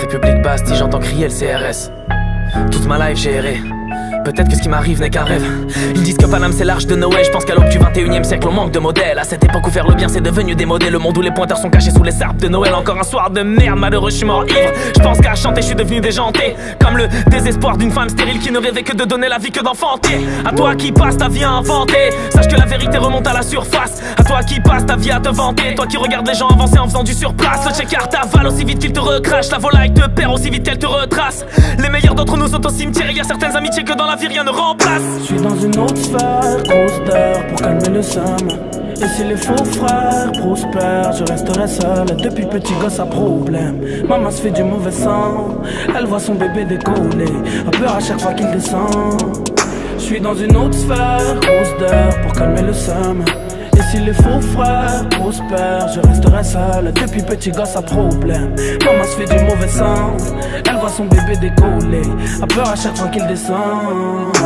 République Bastille, j'entends crier le CRS. Toute ma life j'ai erré. Peut-être que ce qui m'arrive n'est qu'un rêve. Ils disent que Paname c'est l'arche de Noé. Je pense qu'à l'aube du 21e siècle on manque de modèles. À cette époque où faire le bien c'est devenu démodé. Le monde où les pointeurs sont cachés sous les arbres de Noël. Encore un soir de merde, malheureux je suis mort ivre. Je pense qu'à chanter je suis devenu déjanté. Comme le désespoir d'une femme stérile qui ne rêvait que de donner la vie que d'enfanter. À toi qui passe ta vie à inventer. Sache que la vérité remonte à la surface. À toi qui passe ta vie à te vanter. Toi qui regardes les gens avancer en faisant du surplace. Le checkard t'avale aussi vite qu'il te recrache. La volaille te perd aussi vite qu'elle te retrace. Les meilleurs d'entre nous sont au cimetière. Il y a certaines amitiés que dans la vie rien ne remplace. Je suis dans une autre sphère, grosse d'heure pour calmer le seum. Et si les faux frères prospèrent, je resterai seul. Depuis petit gosse à problème. Maman se fait du mauvais sang. Elle voit son bébé décoller, a peur à chaque fois qu'il descend. Je suis dans une autre sphère, grosse d'heure pour calmer le seum. Et si les faux frères prospèrent, je resterai seul. Depuis petit gosse à problème. Maman se fait du mauvais sang. Elle voit son bébé décoller, a peur à chaque fois qu'il descend.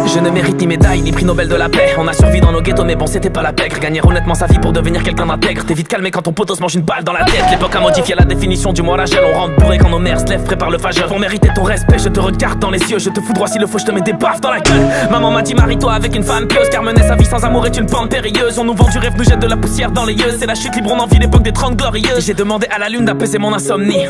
Je ne mérite ni médaille ni prix Nobel de la paix. On a survécu dans nos ghettos mais bon c'était pas la pègre. Gagner honnêtement sa vie pour devenir quelqu'un d'intègre. T'es vite calmé quand ton poteau se mange une balle dans la tête. L'époque a modifié la définition du mot à la gel. On rentre bourré quand nos mères se lèvent, prépare le fageur. Pour mériter ton respect je te regarde dans les yeux. Je te foudroie s'il le faut, je te mets des baffes dans la gueule. Maman m'a dit marie-toi avec une femme pieuse. Car mener sa vie sans amour est une pente périlleuse. On nous vend du rêve, nous jette de la poussière dans les yeux. C'est la chute libre, on envie l'époque des 30 glorieuses. J'ai demandé à la lune d'apaiser mon insomnie.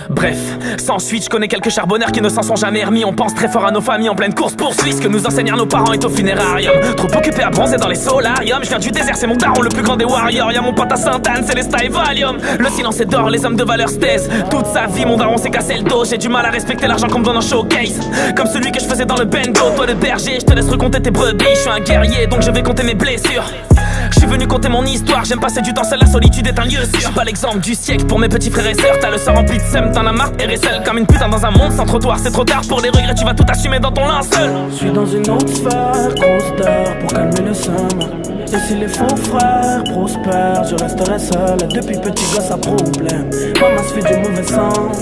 Bref, sans suite, je connais quelques charbonneurs qui ne s'en sont jamais remis. On pense très fort à nos familles en pleine course poursuite. Ce que nous enseignent nos parents est au funérarium. Trop occupé à bronzer dans les solariums. Je viens du désert, c'est mon daron le plus grand des warriors. Y'a mon pote à Sainte-Anne, c'est les Style Valium. Le silence est d'or, les hommes de valeur se taisent. Toute sa vie, mon daron s'est cassé le dos. J'ai du mal à respecter l'argent qu'on me donne en showcase. Comme celui que je faisais dans le bendo. Toi le berger, je te laisse recompter tes brebis. Je suis un guerrier, donc je vais compter mes blessures. Je suis venu compter mon histoire, j'aime passer du temps seul, la solitude est un lieu sûr. Je suis pas l'exemple du siècle pour mes petits frères et sœurs. T'as le sang rempli de seum, t'en as marre, RSL. Comme une putain dans un monde sans trottoir, c'est trop tard pour les regrets, tu vas tout assumer dans ton linceul. Je suis dans une autre sphère, grosse d'heure pour calmer le seum. Et si les faux frères prospèrent, je resterai seul. Depuis petit gosse à problème. Maman se fait du mauvais sang.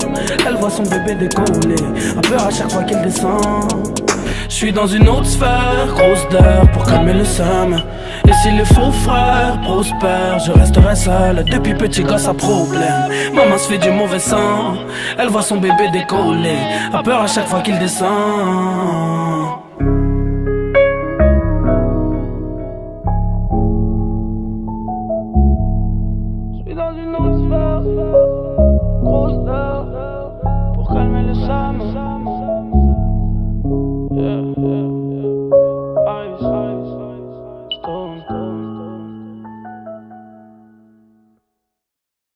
Elle voit son bébé décoller, a peur à chaque fois qu'il descend. Je suis dans une autre sphère, grosse d'heure pour calmer le seum. Et si les faux frères prospèrent, je resterai seul. Depuis petit gosse à problème. Maman se fait du mauvais sang. Elle voit son bébé décoller, a peur à chaque fois qu'il descend.